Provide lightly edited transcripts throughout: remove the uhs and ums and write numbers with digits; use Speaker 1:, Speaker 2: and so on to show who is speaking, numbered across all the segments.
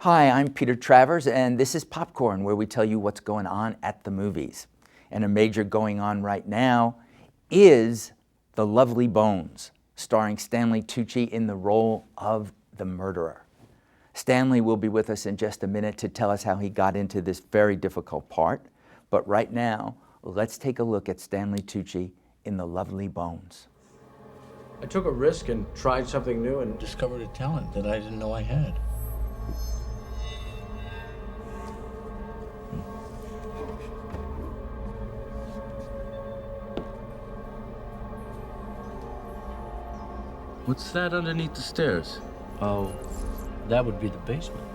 Speaker 1: Hi, I'm Peter Travers, and this is Popcorn, where we tell you what's going on at the movies. And a major going on right now is The Lovely Bones, starring Stanley Tucci in the role of the murderer. Stanley will be with us in just a minute to tell us how he got into this very difficult part. But right now, let's take a look at Stanley Tucci in The Lovely Bones.
Speaker 2: I took a risk and tried something new and
Speaker 3: discovered a talent that I didn't know I had.
Speaker 4: What's that underneath the stairs?
Speaker 3: Oh, that would be the basement.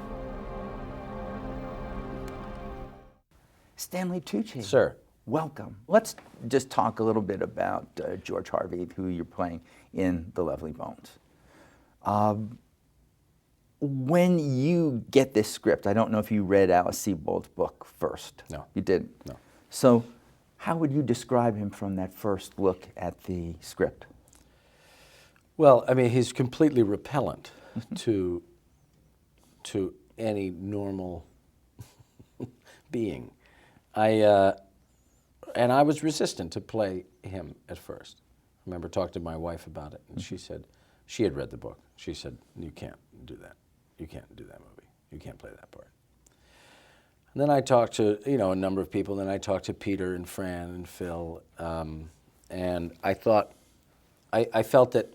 Speaker 1: Stanley Tucci.
Speaker 2: Sir.
Speaker 1: Welcome. Let's just talk a little bit about George Harvey, who you're playing in The Lovely Bones. When you get this script, I don't know if you read Alice Sebold's book first.
Speaker 2: No.
Speaker 1: You didn't?
Speaker 2: No.
Speaker 1: So how would you describe him from that first look at the script?
Speaker 2: Well, I mean, he's completely repellent to any normal being. And I was resistant to play him at first. I remember talking to my wife about it, and she said, she had read the book. She said, you can't do that. You can't do that movie. You can't play that part. And then I talked to, a number of people. Then I talked to Peter and Fran and Phil, and I thought, I felt that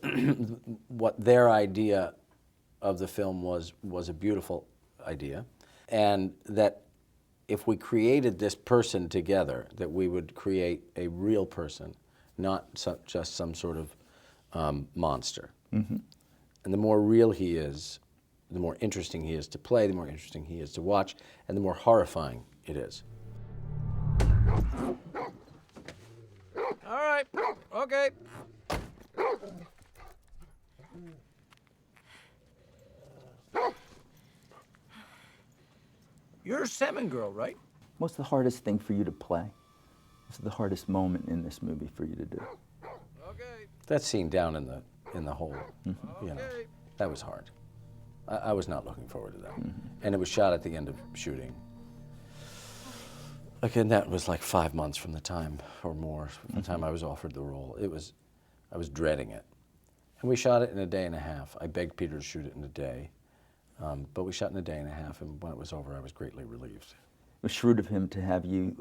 Speaker 2: what their idea of the film was a beautiful idea, and that if we created this person together, that we would create a real person, not just some sort of monster. Mm-hmm. And the more real he is, the more interesting he is to play, the more interesting he is to watch, and the more horrifying it is. All right, okay. You're a Salmon Girl, right?
Speaker 1: What's the hardest thing for you to play? What's the hardest moment in this movie for you to do?
Speaker 2: Okay. That scene down in the hole, that was hard. I was not looking forward to that. Mm-hmm. And it was shot at the end of shooting. Again, that was like 5 months from the time, or more, from the time I was offered the role. I was dreading it. And we shot it in a day and a half. I begged Peter to shoot it in a day. But we shot in a day and a half, and when it was over, I was greatly relieved.
Speaker 1: It was shrewd of him to have you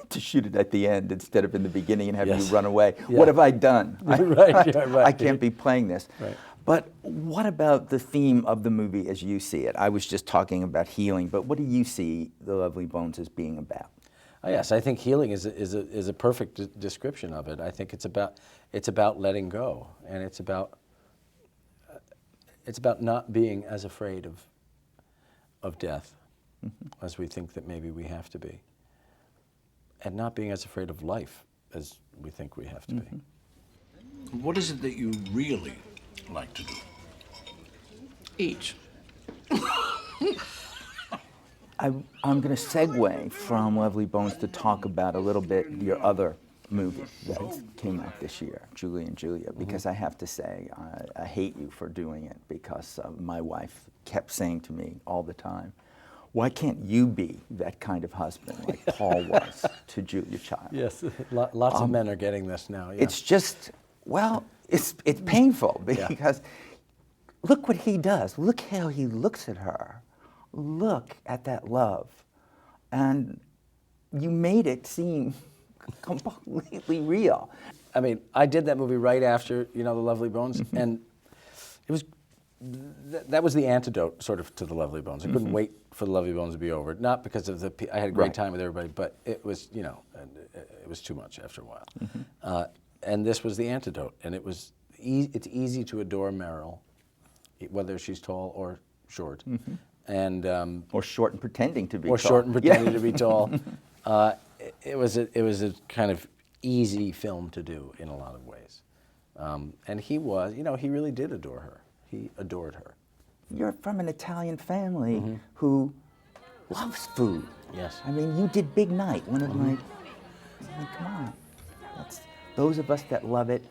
Speaker 1: to shoot it at the end instead of in the beginning and have you run away. Yeah. What have I done?
Speaker 2: Right.
Speaker 1: I can't be playing this.
Speaker 2: Right.
Speaker 1: But what about the theme of the movie as you see it? I was just talking about healing, but what do you see The Lovely Bones as being about?
Speaker 2: Yes, I think healing is a perfect description of it. I think it's about letting go, and it's about not being as afraid of death as we think that maybe we have to be, and not being as afraid of life as we think we have to be.
Speaker 3: What is it that you really like to do?
Speaker 4: Eat.
Speaker 1: I'm going to segue from Lovely Bones to talk about a little bit your other movie that came out this year, Julie and Julia, because I have to say, I hate you for doing it, because my wife kept saying to me all the time, why can't you be that kind of husband like Paul was to Julia Child?
Speaker 2: Yes, lots of men are getting this now. Yeah.
Speaker 1: It's just, well, it's painful, because look what he does. Look how he looks at her. Look at that love. And you made it seem completely real.
Speaker 2: I mean, I did that movie right after, The Lovely Bones, and it was, that was the antidote sort of to The Lovely Bones. I couldn't wait for The Lovely Bones to be over. Not because of I had a great time with everybody, but it was, it was too much after a while. And this was the antidote, and it's easy to adore Meryl, whether she's tall or short. And
Speaker 1: or short and pretending to be
Speaker 2: or
Speaker 1: tall.
Speaker 2: short and pretending to be tall. It was a kind of easy film to do in a lot of ways, and he was, he really did adore her. He adored her.
Speaker 1: You're from an Italian family who loves food.
Speaker 2: Yes.
Speaker 1: I mean, you did Big Night, one of my. Come on, those of us that love it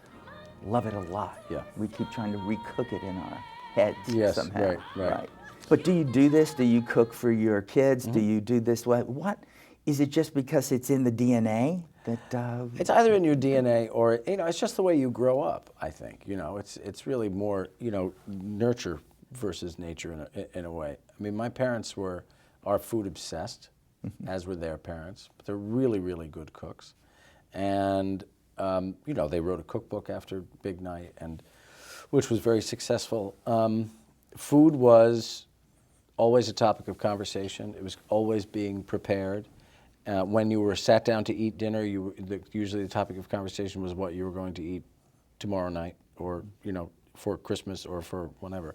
Speaker 1: a lot.
Speaker 2: Yeah.
Speaker 1: We keep trying to recook it in our heads
Speaker 2: Yes,
Speaker 1: somehow.
Speaker 2: right.
Speaker 1: But do you do this? Do you cook for your kids? Do you do this? What? Is it just because it's in the DNA that?
Speaker 2: It's either in your DNA or it's just the way you grow up. I think it's really more nurture versus nature in a way. I mean, my parents are food obsessed, as were their parents. But they're really, really good cooks, and they wrote a cookbook after Big Night, which was very successful. Food was always a topic of conversation. It was always being prepared. When you were sat down to eat dinner, usually the topic of conversation was what you were going to eat tomorrow night, or for Christmas, or for whenever.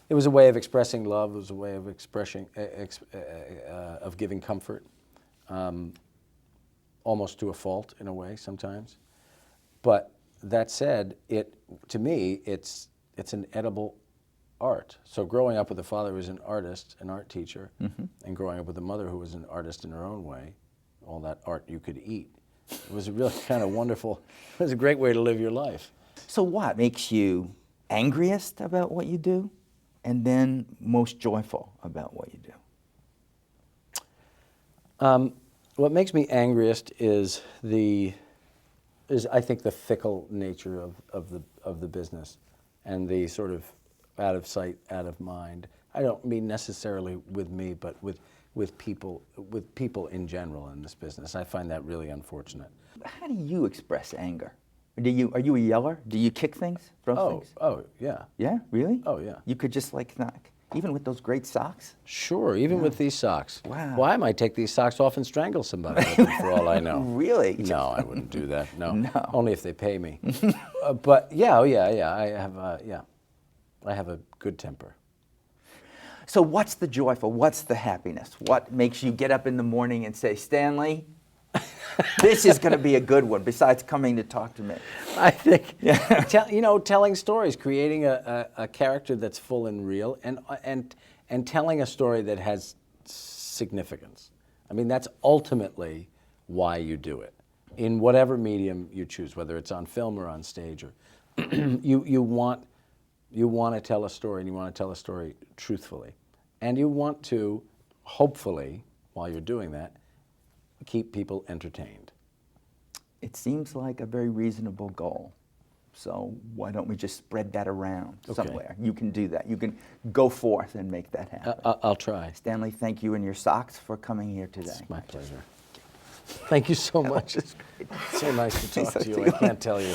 Speaker 2: It was a way of expressing love. It was a way of of giving comfort, almost to a fault in a way sometimes. But that said, to me, it's an edible art. So growing up with a father who was an artist, an art teacher, and growing up with a mother who was an artist in her own way, all that art you could eat, it was a really kind of wonderful, it was a great way to live your life.
Speaker 1: So what makes you angriest about what you do, and then most joyful about what you do?
Speaker 2: What makes me angriest is I think the fickle nature of the business, and the sort of out of sight, out of mind. I don't mean necessarily with me, but with people in general in this business. I find that really unfortunate.
Speaker 1: How do you express anger? Are you a yeller? Do you kick things, throw things?
Speaker 2: Oh, yeah.
Speaker 1: Yeah, really?
Speaker 2: Oh, yeah.
Speaker 1: You could just even with those great socks?
Speaker 2: Sure, even with these socks.
Speaker 1: Wow.
Speaker 2: Well, I might take these socks off and strangle somebody with them, for all I know.
Speaker 1: Really?
Speaker 2: No, I wouldn't do that. No.
Speaker 1: No.
Speaker 2: Only if they pay me. But yeah, I have a good temper.
Speaker 1: So what's the joyful? What's the happiness? What makes you get up in the morning and say, Stanley, this is going to be a good one, besides coming to talk to me?
Speaker 2: I think, telling stories, creating a character that's full and real, and telling a story that has significance. I mean, that's ultimately why you do it, in whatever medium you choose, whether it's on film or on stage. Or you want to tell a story, and you want to tell a story truthfully, and you want to, hopefully, while you're doing that, keep people entertained.
Speaker 1: It seems like a very reasonable goal. So why don't we just spread that around somewhere? You can do that. You can go forth and make that happen.
Speaker 2: I'll try.
Speaker 1: Stanley, thank you and your socks for coming here today.
Speaker 2: It's my pleasure. Thank you so much. It's so nice to talk to you. I can't tell you.